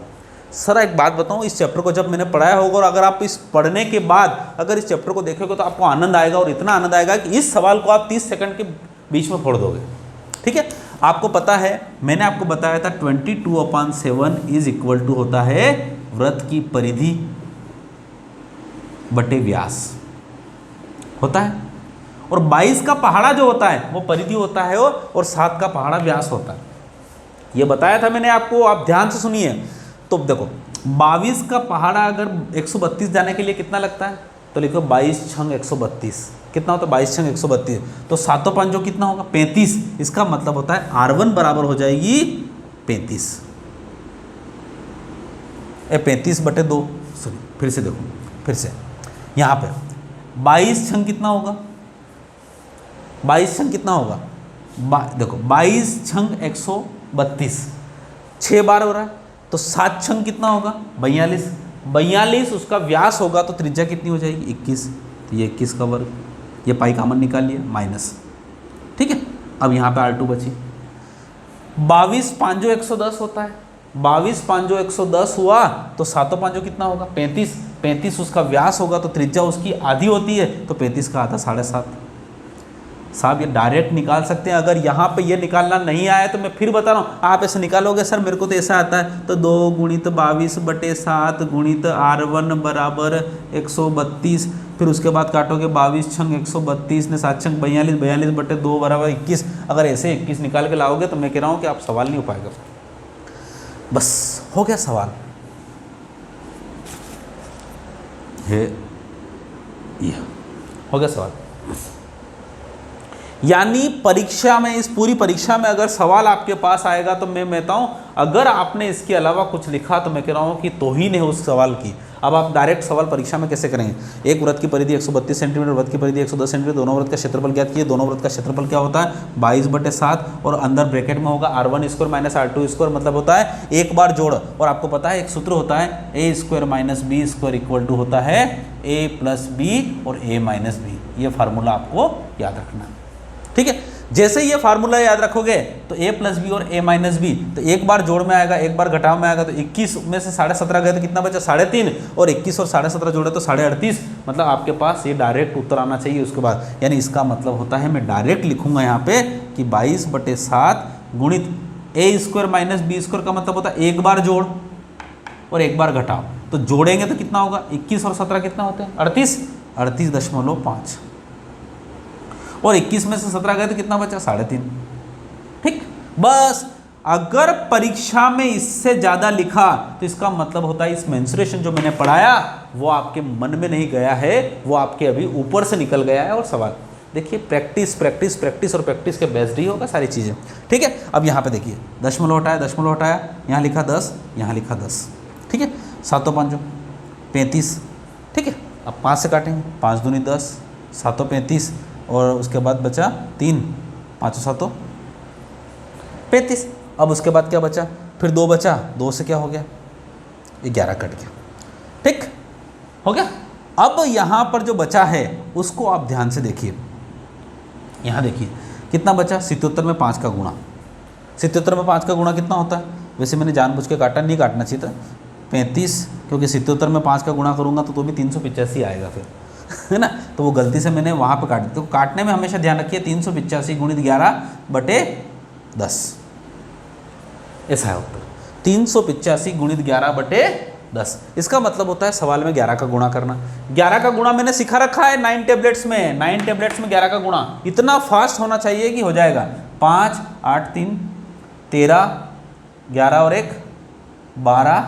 Sir एक बात बताऊं, इस चैप्टर को जब मैंने पढ़ाया होगा और अगर आप इस पढ़ने के बाद अगर इस चैप्टर को देखोगे तो आपको आनंद आएगा, और इतना आनंद आएगा कि इस सवाल को आप 30 सेकंड के बीच में फोड़ दोगे। ठीक है, आपको पता है मैंने आपको बताया था 22/7 इज इक्वल टू होता है वृत्त की परिधि बटे व्यास होता है, और 22 का पहाड़ा जो होता है वो परिधि होता है और 7 का पहाड़ा व्यास होता है। ये बताया था मैंने आपको, आप ध्यान से सुनिए। तो देखो 22 का पहाड़ा अगर 132 जाने के लिए कितना लगता है, तो लिखो 22 × 132 कितना होता है 22 छंग 132, तो 7 5 कितना होगा 35। इसका मतलब होता है R1 बराबर हो जाएगी 35, 35/2। सॉरी फिर से देखो, फिर से यहाँ पे 22 छंग कितना होगा, 22 छंग कितना होगा, देखो 22 छंग 132, 6 बार हो रहा है, तो 7 छंग कितना होगा 42, 42 उसका व्यास होगा, तो त्रिज्या कितनी हो जाएगी 21, तो ये 21 का वर्ग, ये पाई कॉमन निकाल लिया माइनस। ठीक है, अब यहाँ पे R2 बची, 22 5 110 होता है, 22 5 110 हुआ, तो 7 5 कितना होगा 35, 35 उसका व्यास होगा, तो त्रिज्या उसकी आधी होती है, तो 35 का आधा 7.5। साहब ये डायरेक्ट निकाल सकते हैं, अगर यहाँ पे ये निकालना नहीं आया तो मैं फिर बता रहा हूँ, आप ऐसे निकालोगे सर मेरे को तो ऐसा आता है, तो 2 गुणित 22/7 गुणित R1 बराबर 132, फिर उसके बाद काटोगे 22 छंग 132 ने 7 छंग 42, 42/2 बराबर 21। अगर ऐसे 21 निकाल के लाओगे तो मैं कह रहा हूँ कि आप सवाल नहीं हो पाएगा। बस हो गया सवाल, ये हो गया सवाल। यानी परीक्षा में, इस पूरी परीक्षा में अगर सवाल आपके पास आएगा तो मैं कहता हूँ, अगर आपने इसके अलावा कुछ लिखा तो मैं कह रहा हूँ कि तौहीन है उस सवाल की। अब आप डायरेक्ट सवाल परीक्षा में कैसे करेंगे, एक वृत्त की परिधि 132 सेंटीमीटर, वृत्त की परिधि 110 सेंटीमीटर, दोनों वृत्त का क्षेत्रफल ज्ञात कीजिए। दोनों वृत्त का क्षेत्रफल क्या होता है 22/7, और अंदर ब्रैकेट में होगा R1 square minus R2 square, मतलब होता है एक बार जोड़, और आपको पता है एक सूत्र होता है A square minus B square equal to होता है A प्लस B और A माइनस B। ये फार्मूला आपको याद रखना है, ठीक है। जैसे ये फार्मूला याद रखोगे तो A प्लस बी और A माइनस बी, तो एक बार जोड़ में आएगा एक बार घटाव में आएगा, तो 21 में से 17.5 गए तो कितना बचा 3.5, और 21 और 17.5 जोड़े तो 38.5, मतलब आपके पास ये डायरेक्ट उत्तर आना चाहिए उसके बाद। यानी इसका मतलब होता है, मैं डायरेक्ट लिखूंगा यहाँ पे कि 22/7 गुणित A square minus B square का मतलब होता है एक बार जोड़ और एक बार घटाव, तो जोड़ेंगे तो कितना होगा 21 और 17 कितना होते हैं 38.5, और 21 में से 17 गए तो कितना बचा 3.5। ठीक, बस अगर परीक्षा में इससे ज़्यादा लिखा तो इसका मतलब होता है इस मेंसुरेशन जो मैंने पढ़ाया वो आपके मन में नहीं गया है, वो आपके अभी ऊपर से निकल गया है। और सवाल देखिए, प्रैक्टिस प्रैक्टिस प्रैक्टिस और प्रैक्टिस के बेस्ड ही होगा सारी चीज़ें। ठीक है, अब यहाँ पे देखिए दशमलव हटाया, यहाँ लिखा 10, यहाँ लिखा 10। ठीक है, 7 5 35। ठीक है, अब 5 से काटेंगे, 5 दूनी 10, 7 35, और उसके बाद बचा 3, 5 7 35। अब उसके बाद क्या बचा, फिर 2 बचा, 2 से क्या हो गया 11 कट गया। ठीक हो गया। अब यहाँ पर जो बचा है उसको आप ध्यान से देखिए, यहाँ देखिए कितना बचा 77 में 5 का गुणा, 77 में 5 का गुणा कितना होता है, वैसे मैंने जानबूझ के काटा, नहीं काटना चाहिए था 35, क्योंकि 77 में 5 का गुणा करूँगा तो भी 385 आएगा फिर, है ना, तो वो गलती से मैंने वहाँ पे काट दिया। तो काटने में हमेशा ध्यान रखिए 385 गुणित 11/10, ऐसा है उत्तर 385 गुणित 11/10। इसका मतलब होता है सवाल में 11 का गुणा करना। 11 का गुणा मैंने सिखा रखा है 9 टेबलेट्स में, 9 टेबलेट्स में 11 का गुणा इतना फास्ट होना चाहिए कि हो जाएगा। 5 8 3 13, 11 और 1 12,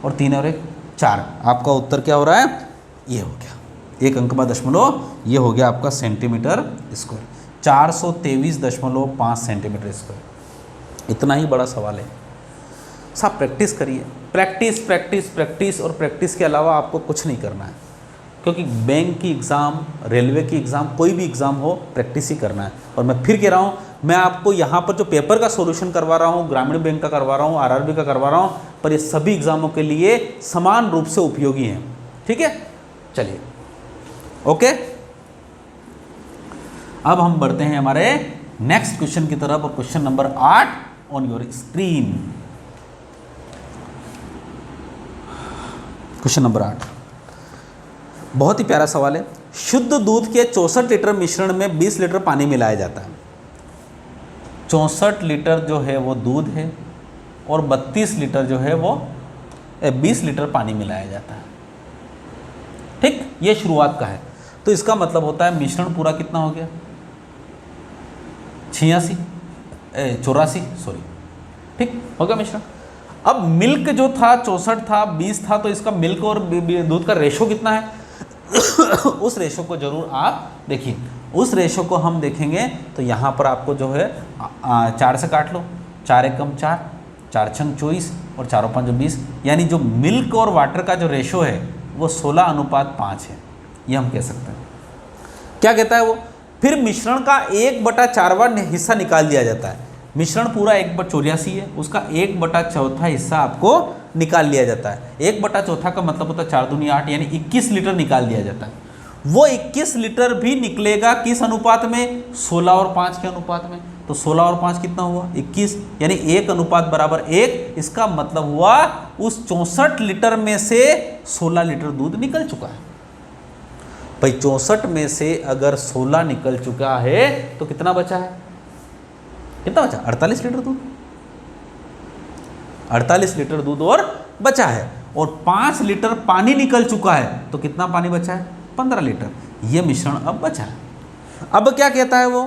और 3 और 1 4। आपका उत्तर क्या हो रहा है, ये हो गया, एक अंक बाद दशमलव, ये हो गया आपका सेंटीमीटर स्क्वायर, 423.5 सेंटीमीटर स्क्वायर। इतना ही बड़ा सवाल है। सब प्रैक्टिस करिए, प्रैक्टिस प्रैक्टिस प्रैक्टिस, और प्रैक्टिस के अलावा आपको कुछ नहीं करना है, क्योंकि बैंक की एग्ज़ाम, रेलवे की एग्ज़ाम, कोई भी एग्ज़ाम हो प्रैक्टिस ही करना है। और मैं फिर कह रहा हूँ, मैं आपको यहाँ पर जो पेपर का सॉल्यूशन करवा रहा हूँ, ग्रामीण बैंक का करवा रहा हूँ, आरआरबी का करवा रहा हूँ, पर ये सभी एग्ज़ामों के लिए समान रूप से उपयोगी हैं। ठीक है, चलिए ओके, अब हम बढ़ते हैं हमारे नेक्स्ट क्वेश्चन की तरफ, और question number 8 on your screen. Question number 8 बहुत ही प्यारा सवाल है। शुद्ध दूध के 64 लीटर मिश्रण में 20 लीटर पानी मिलाया जाता है। 64 लीटर जो है वो दूध है, और 32 लीटर जो है वो 20 लीटर पानी मिलाया जाता है। ठीक, ये शुरुआत का है, तो इसका मतलब होता है मिश्रण पूरा कितना हो गया 84, सॉरी, ठीक हो गया मिश्रण। अब मिल्क जो था 64 था, 20 था, तो इसका मिल्क और दूध का रेशो कितना है उस रेशो को जरूर आप देखिए। उस रेशो को हम देखेंगे तो यहाँ पर आपको जो है 4 से काट लो, 4 एकम 4, 4 छंग 24 और 4 और 5 20, यानी जो मिल्क और वाटर का जो रेशो है वो 16:5 है, ये हम कह सकते हैं। क्या कहता है वो, फिर मिश्रण का 1/4वां हिस्सा निकाल दिया जाता है। मिश्रण पूरा 1/84 है, उसका 1/4 हिस्सा आपको निकाल लिया जाता है। 1/4 का मतलब होता है 4 दूनी 8, यानी 21 लीटर निकाल दिया जाता है। वो 21 लीटर भी निकलेगा किस अनुपात में, 16 और 5 के अनुपात में। तो 16 और 5 कितना हुआ, 21, यानी 1:1। इसका मतलब हुआ उस 64 लीटर में से 16 लीटर दूध निकल चुका है। भाई 64 में से अगर 16 निकल चुका है तो कितना बचा है, कितना बचा, 48 लीटर दूध। 48 लीटर दूध और बचा है, और 5 लीटर पानी निकल चुका है, तो कितना पानी बचा है, 15 लीटर। ये मिश्रण अब बचा है। अब क्या कहता है वो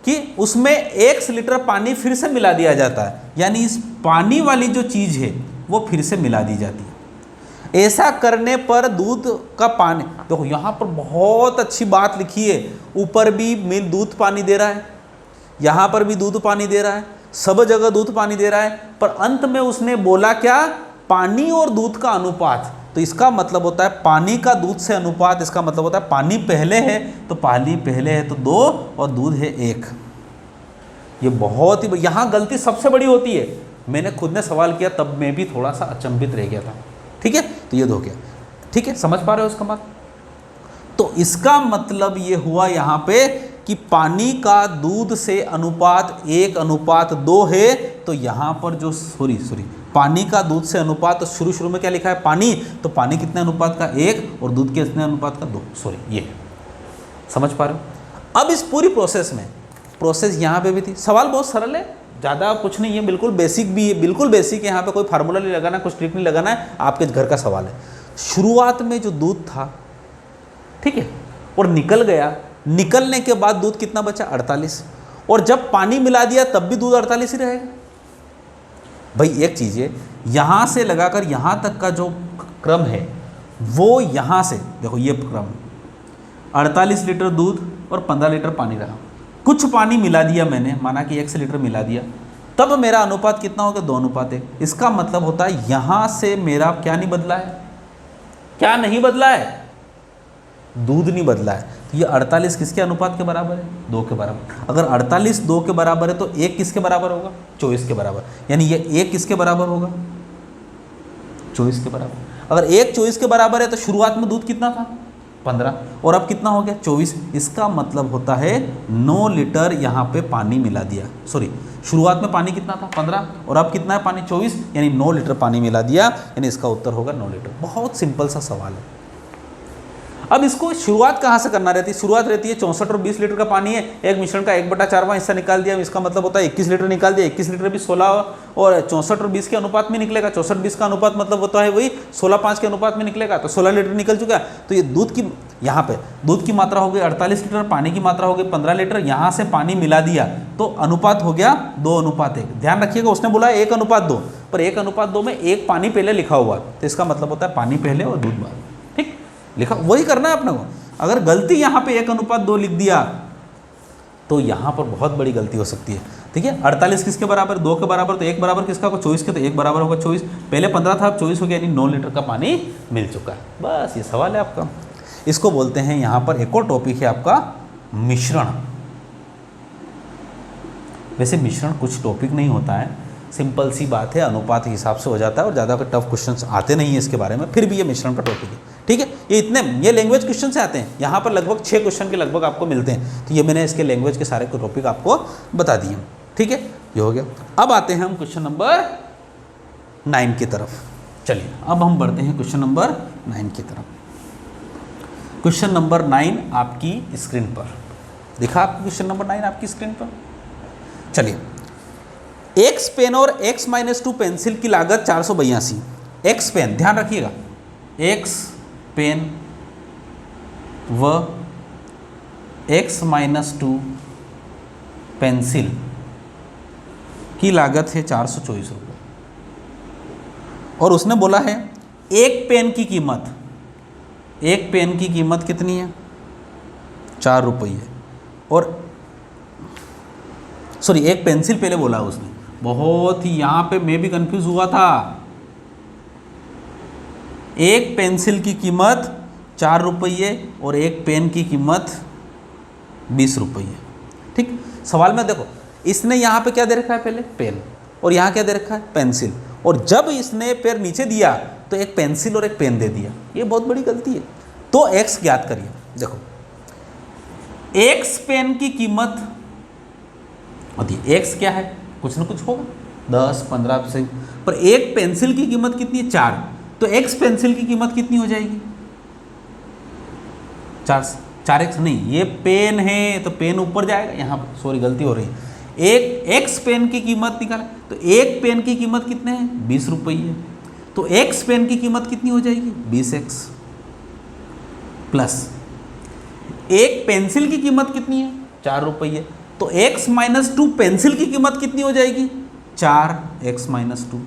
कि उसमें 1 लीटर पानी फिर से मिला दिया जाता है, यानी इस पानी वाली जो चीज़ है वो फिर से मिला दी जाती है। ऐसा करने पर दूध का पानी, देखो यहाँ पर बहुत अच्छी बात लिखी है, ऊपर भी मिल दूध पानी दे रहा है, यहाँ पर भी दूध पानी दे रहा है, सब जगह दूध पानी दे रहा है, पर अंत में उसने बोला क्या, पानी और दूध का अनुपात। तो इसका मतलब होता है पानी का दूध से अनुपात, इसका मतलब होता है पानी पहले है तो पानी पहले है तो 2 और दूध है 1। ये बहुत ही, यहाँ गलती सबसे बड़ी होती है। मैंने खुद ने सवाल किया तब मैं भी थोड़ा सा अचंभित रह गया था। ठीक है, तो ये 2 गया। ठीक है, समझ पा रहे हो इसका बात। तो इसका मतलब ये हुआ यहाँ पे कि पानी का दूध से अनुपात 1:2 है। तो यहाँ पर जो सॉरी पानी का दूध से अनुपात, तो शुरू में क्या लिखा है, पानी, तो पानी कितने अनुपात का, 1, और दूध के कितने अनुपात का, 2। ये समझ पा रहे हो। अब इस पूरी प्रोसेस में, प्रोसेस यहाँ पे भी थी। सवाल बहुत सरल है, ज़्यादा कुछ नहीं है, बिल्कुल बेसिक भी है, बिल्कुल बेसिक है। यहाँ पे कोई फार्मूला नहीं लगाना, कुछ ट्रिक नहीं लगाना है, आपके घर का सवाल है। शुरुआत में जो दूध था, ठीक है, और निकल गया, निकलने के बाद दूध कितना बचा, 48, और जब पानी मिला दिया तब भी दूध 48 ही रहेगा। भाई एक चीज़ है, यहाँ से लगाकर यहाँ तक का जो क्रम है वो यहाँ से देखो, ये क्रम 48 लीटर दूध और 15 लीटर पानी रहा। कुछ पानी मिला दिया मैंने, माना कि 1 लीटर मिला दिया, तब मेरा अनुपात कितना हो गया, 2:1। इसका मतलब होता है यहाँ से मेरा क्या नहीं बदला है, क्या नहीं बदला है, दूध नहीं बदला है। तो ये 48 किसके अनुपात के बराबर है, 2 के बराबर। अगर 48 2 के बराबर है तो 1 किसके बराबर होगा, 24 के बराबर। यानी ये 1 किसके बराबर होगा, 24 के बराबर। अगर 1 24 के बराबर है तो शुरुआत में दूध कितना था, 15, और अब कितना हो गया, 24। इसका मतलब होता है 9 लीटर यहाँ पे पानी मिला दिया। शुरुआत में पानी कितना था, 15, और अब कितना है पानी, 24, यानी 9 लीटर पानी मिला दिया, यानी इसका उत्तर होगा 9 लीटर। बहुत सिंपल सा सवाल है। अब इसको शुरुआत कहाँ से करना रहती है, शुरुआत रहती है 64 और 20 लीटर का पानी है, एक मिश्रण का 1/4वां हिस्सा निकाल दिया, इसका मतलब होता है 21 लीटर निकाल दिया। 21 लीटर भी 16 और 64 और 20 के अनुपात में निकलेगा। 64-20 का अनुपात मतलब होता है वही 16-5 के अनुपात में निकलेगा, तो 16 लीटर निकल चुका है। तो ये दूध की, यहाँ पे दूध की मात्रा हो गई 48 लीटर, पानी की मात्रा हो गई 15 लीटर, यहाँ से पानी मिला दिया तो अनुपात हो गया 2:1। ध्यान रखिएगा, उसने बोला 1:2, पर 1:2 में 1 पानी पहले लिखा हुआ, तो इसका मतलब होता है पानी पहले और दूध बाद। ठीक, लिखा वही करना है अपने को। अगर गलती यहाँ पे 1:2 लिख दिया तो यहाँ पर बहुत बड़ी गलती हो सकती है। ठीक है, 48 किसके बराबर, 2 के बराबर, तो 1 बराबर किसका होगा, 24 के, तो 1 बराबर होगा 24। पहले 15 था, अब 24 हो गया, यानी 9 लीटर का पानी मिल चुका है। बस ये सवाल है आपका। इसको बोलते हैं, यहाँ पर एक और टॉपिक है आपका मिश्रण। वैसे मिश्रण कुछ टॉपिक नहीं होता है, सिंपल सी बात है, अनुपात के हिसाब से हो जाता है, और ज़्यादा टफ क्वेश्चंस आते नहीं है इसके बारे में, फिर भी ये मिश्रण का टॉपिक है। ठीक है, ये लैंग्वेज क्वेश्चन से आते हैं, यहाँ पर लगभग 6 क्वेश्चन के लगभग आपको मिलते हैं। तो ये मैंने इसके लैंग्वेज के सारे टॉपिक आपको बता दिए। ठीक है, ये हो गया। अब आते हैं हम क्वेश्चन नंबर 9 की तरफ। चलिए अब हम बढ़ते हैं क्वेश्चन नंबर 9 की तरफ। क्वेश्चन नंबर 9 आपकी स्क्रीन पर दिखा, आपकी क्वेश्चन नंबर 9 आपकी स्क्रीन पर। चलिए, एक्स पेन और x-2 पेंसिल की लागत 482। एक्स पेन, ध्यान रखिएगा, एक्स पेन व x-2 पेंसिल की लागत है 424 रुपये, और उसने बोला है एक पेन की कीमत एक पेन की कीमत कितनी है? 4 रुपये। और सॉरी, एक पेंसिल पहले बोला उसने, बहुत ही यहाँ पे मैं भी कंफ्यूज हुआ था। एक पेंसिल की कीमत 4 रुपये और एक पेन की कीमत 20 रुपये। ठीक, सवाल में देखो इसने यहाँ पे क्या दे रखा है, पहले पेन, और यहाँ क्या दे रखा है, पेंसिल, और जब इसने पैर नीचे दिया तो एक पेंसिल और एक पेन दे दिया। ये बहुत बड़ी गलती है। तो x ज्ञात करिए। देखो x पेन की कीमत होती है, x क्या है, कुछ ना कुछ होगा 10 15%, पर एक पेंसिल की कीमत कितनी है, 4, तो x पेंसिल की कीमत कितनी हो जाएगी, 4x नहीं, ये पेन है तो पेन ऊपर जाएगा, यहाँ पर सॉरी गलती हो रही है, एक x पेन की कीमत निकाला तो एक पेन की कीमत कितने हैं, 20 रुपये, तो x पेन की कीमत कितनी हो जाएगी, 20x, प्लस एक पेंसिल की कीमत कितनी है, 4 रुपये, तो x - 2 पेंसिल की कीमत कितनी हो जाएगी, 4x - 2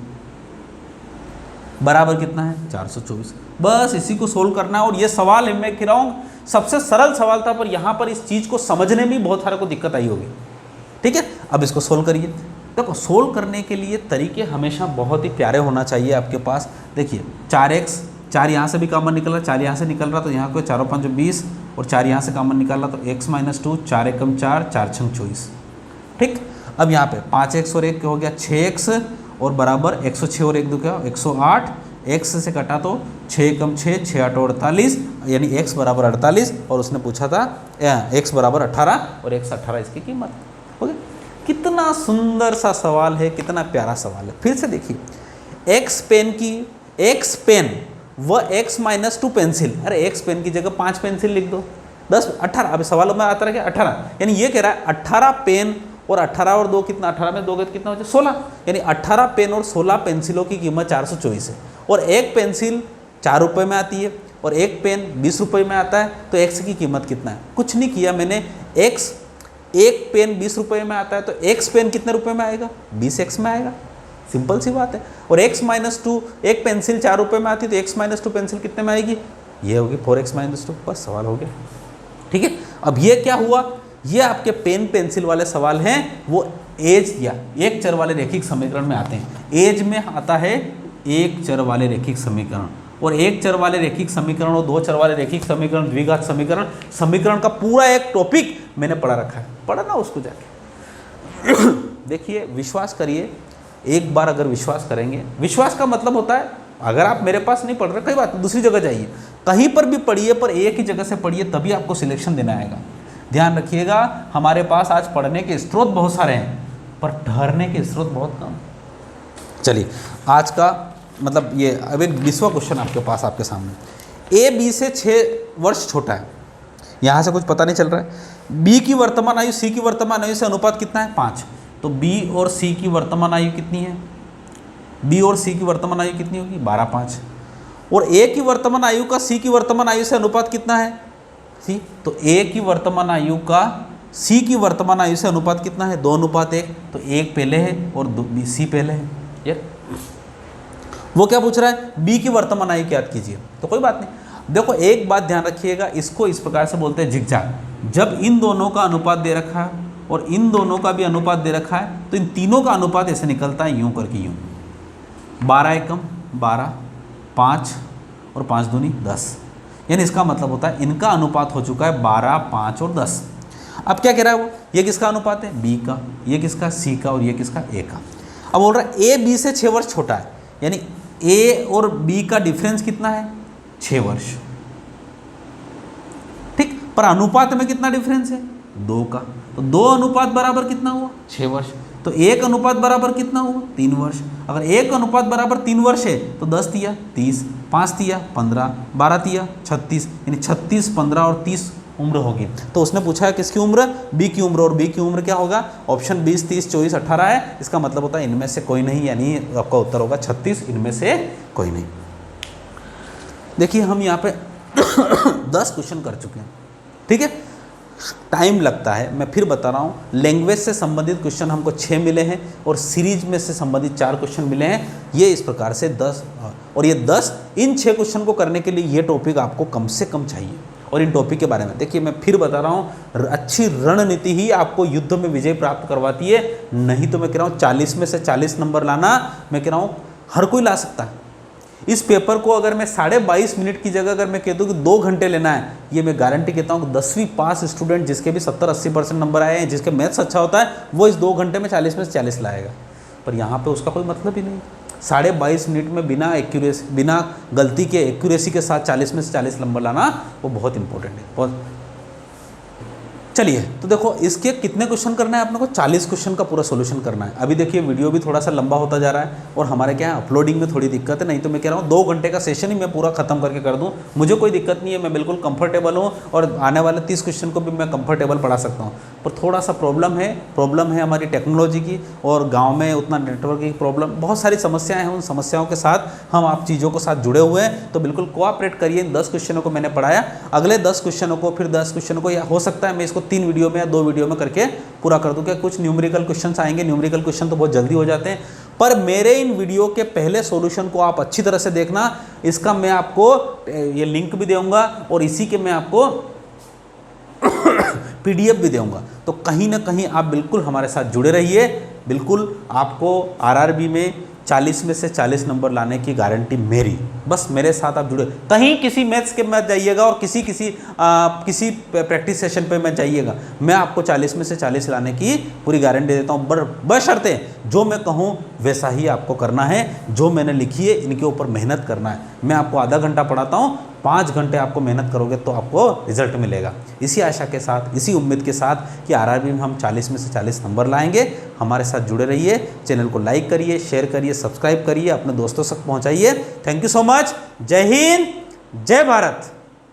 बराबर कितना है, 424। बस इसी को सोल्व करना है। और ये सवाल है, मैं कह रहा हूँ सबसे सरल सवाल था, पर यहाँ पर इस चीज़ को समझने में बहुत सारे को दिक्कत आई होगी। ठीक है, अब इसको सोल्व करिए। देखो सोल्व करने के लिए तरीके हमेशा बहुत ही प्यारे होना चाहिए आपके पास। देखिए 4x, 4 यहाँ से भी कॉमन निकल रहा, 4 यहाँ से निकल रहा, तो यहाँ को 4 5 20, और 4 यहाँ से कॉमन निकल रहा, तो x - 2, 4 एकम 4, 4 छंग 24। ठीक, अब यहाँ पे 5x और 1 हो गया 6x, और बराबर 106 और 1 2 क्या 108, x से कटा तो 6 एकम 6, 6 8 48, यानी x बराबर 48, और उसने पूछा था x बराबर 18 और x 18 इसकी कीमत। ओके, कितना सुंदर सा सवाल है, कितना प्यारा सवाल है। फिर से देखिए x पेन की, x पेन व x - 2 पेंसिल, अरे x पेन की जगह 5 पेंसिल लिख दो, 10 18, अभी सवालों में आता रहा 18, यानी ये कह रहा है 18 पेन और 18 और 2 कितना, 18 में 2 कितना हो जाए 16, यानी 18 पेन और 16 पेंसिलों की कीमत 424 है, और एक पेंसिल 4 रुपये में आती है और एक पेन 20 रुपये में आता है, तो x की कीमत कितना है, कुछ नहीं किया मैंने, एक पेन 20 रुपये में आता है, तो x पेन कितने रुपये में आएगा, 20x में आएगा, सिंपल सी बात है। और x - 2, एक पेंसिल 4 रुपये में आती है, तो x - 2 पेंसिल कितने में आएगी, ये होगी 4x - 2, बस सवाल हो गया। ठीक है, अब ये क्या हुआ, ये आपके पेन पेंसिल वाले सवाल हैं, वो एज या एक चर वाले रैखिक समीकरण में आते हैं। एज में आता है एक चर वाले रैखिक समीकरण, और एक चर वाले रैखिक समीकरण और 2 चर वाले रैखिक समीकरण, द्विघात समीकरण, समीकरण का पूरा एक टॉपिक मैंने पढ़ा रखा है, पढ़ा ना उसको जाके देखिए, विश्वास करिए, एक बार अगर विश्वास करेंगे, विश्वास का मतलब होता है अगर आप मेरे पास नहीं पढ़ रहे, कई बात दूसरी जगह जाइए, कहीं पर भी पढ़िए, पर एक ही जगह से पढ़िए, तभी आपको सिलेक्शन देना आएगा। ध्यान रखिएगा, हमारे पास आज पढ़ने के स्रोत बहुत सारे हैं, पर ठहरने के स्रोत बहुत कम। चलिए आज का मतलब ये अब एक 20वां क्वेश्चन आपके पास, आपके सामने, ए बी से 6 वर्ष छोटा है, यहाँ से कुछ पता नहीं चल रहा है। बी की वर्तमान आयु सी की वर्तमान आयु से अनुपात कितना है, 5, तो बी और सी की वर्तमान आयु कितनी है, बी और सी की वर्तमान आयु कितनी होगी, 12 5, और ए की वर्तमान आयु का सी की वर्तमान आयु से अनुपात कितना है, सी, तो ए की वर्तमान आयु का सी की वर्तमान आयु से अनुपात कितना है, 2:1, तो 1 पहले है और सी पहले है। यार वो क्या पूछ रहा है, बी की वर्तमान आयु ज्ञात कीजिए, तो कोई बात नहीं। देखो एक बात ध्यान रखिएगा, इसको इस प्रकार से बोलते हैं जिगजैग। जब इन दोनों का अनुपात दे रखा है और इन दोनों का भी अनुपात दे रखा है, तो इन तीनों का अनुपात ऐसे निकलता है, यूं करके यूं, 12 एकम 12, 5 और 5 दूनी 10, यानी इसका मतलब होता है इनका अनुपात हो चुका है 12, 5 और 10। अब क्या कह रहा है वो, ये किसका अनुपात है, बी का, ये किसका, सी का, और ये किसका, ए का। अब बोल रहा है ए बी से 6 वर्ष छोटा है, यानी ए और बी का डिफरेंस कितना है, 6 वर्ष। ठीक, पर अनुपात में कितना डिफरेंस है, 2 का, तो 2 अनुपात बराबर कितना हुआ, 6 वर्ष, तो 1 अनुपात बराबर कितना हुआ, 3 वर्ष। अगर 1 अनुपात बराबर 3 वर्ष है, तो 10 तिया 30, 5 तिया 15, 12 तिया 36, यानी 36, 15 और 30 उम्र होगी। तो उसने पूछा है किसकी उम्र, बी की उम्र, और बी की उम्र क्या होगा, ऑप्शन 20, 30, 24, 18 है, इसका मतलब होता है इनमें से कोई नहीं, यानी आपका उत्तर होगा 36, इनमें से कोई नहीं। देखिए हम यहाँ पे 10 क्वेश्चन कर चुके हैं, ठीक है, टाइम लगता है। मैं फिर बता रहा हूँ, लैंग्वेज से संबंधित क्वेश्चन हमको 6 मिले हैं और सीरीज में से संबंधित 4 क्वेश्चन मिले हैं। ये इस प्रकार से 10 और ये 10, इन 6 क्वेश्चन को करने के लिए ये टॉपिक आपको कम से कम चाहिए। और इन टॉपिक के बारे में देखिए, मैं फिर बता रहा हूँ, अच्छी रणनीति ही आपको युद्ध में विजय प्राप्त करवाती है। नहीं तो मैं कह रहा हूँ 40 में से 40 नंबर लाना, मैं कह रहा हूँ हर कोई ला सकता है। इस पेपर को अगर मैं 22.5 मिनट की जगह अगर मैं कह दूँ कि 2 घंटे लेना है, ये मैं गारंटी कहता हूँ कि 10वीं पास स्टूडेंट जिसके भी 70-80% नंबर आए हैं, जिसके मैथ्स अच्छा होता है, वो इस 2 घंटे में 40 में से 40 लाएगा। पर यहाँ पे उसका कोई मतलब ही नहीं। 22.5 मिनट में बिना गलती के एक्यूरेसी के साथ 40 में से 40 नंबर लाना वो बहुत इंपॉर्टेंट है। बहुत चलिए, तो देखो इसके कितने क्वेश्चन करना है अपने को, 40 क्वेश्चन का पूरा सॉल्यूशन करना है। अभी देखिए वीडियो भी थोड़ा सा लंबा होता जा रहा है और हमारे क्या है अपलोडिंग में थोड़ी दिक्कत है। नहीं तो मैं कह रहा हूँ 2 घंटे का सेशन ही मैं पूरा खत्म करके कर दूँ, मुझे कोई दिक्कत नहीं है, मैं बिल्कुल कंफर्टेबल हूँ और आने वाले 30 क्वेश्चन को भी मैं कंफर्टेबल पढ़ा सकता हूँ। पर थोड़ा सा प्रॉब्लम है हमारी टेक्नोलॉजी की, और गाँव में उतना नेटवर्क की प्रॉब्लम, बहुत सारी समस्याएँ हैं। उन समस्याओं के साथ हम आप चीज़ों के साथ जुड़े हुए हैं, तो बिल्कुल कोऑपरेट करिए। इन 10 क्वेश्चनों को मैंने पढ़ाया, अगले 10 क्वेश्चनों को, फिर 10 क्वेश्चनों को, या हो सकता है मैं इसको 3 वीडियो में या 2 वीडियो में करके पूरा कर दूं। क्या कुछ न्यूमेरिकल क्वेश्चंस आएंगे, न्यूमेरिकल क्वेश्चन तो बहुत जल्दी हो जाते हैं, पर मेरे इन वीडियो के पहले सॉल्यूशन को आप अच्छी तरह से देखना। इसका मैं आपको ये लिंक भी दूंगा और इसी के मैं आपको PDF भी दूंगा। तो कहीं ना कहीं आप बिल्कुल हमारे साथ जुड़े रहिए। बिल्कुल आपको RRB में 40 में से 40 नंबर लाने की गारंटी मेरी, बस मेरे साथ आप जुड़े। कहीं किसी मैथ्स के मत जाइएगा और किसी प्रैक्टिस सेशन पे मत जाइएगा, मैं आपको 40 में से 40 लाने की पूरी गारंटी देता हूँ। बशर्ते जो मैं कहूँ वैसा ही आपको करना है, जो मैंने लिखी है इनके ऊपर मेहनत करना है। मैं आपको आधा घंटा पढ़ाता हूँ, 5 घंटे आपको मेहनत करोगे तो आपको रिजल्ट मिलेगा। इसी आशा के साथ, इसी उम्मीद के साथ कि RRB में हम 40 में से 40 नंबर लाएंगे। हमारे साथ जुड़े रहिए, चैनल को लाइक करिए, शेयर करिए, सब्सक्राइब करिए, अपने दोस्तों तक पहुंचाइए। Thank you so much. जय हिंद, जय भारत।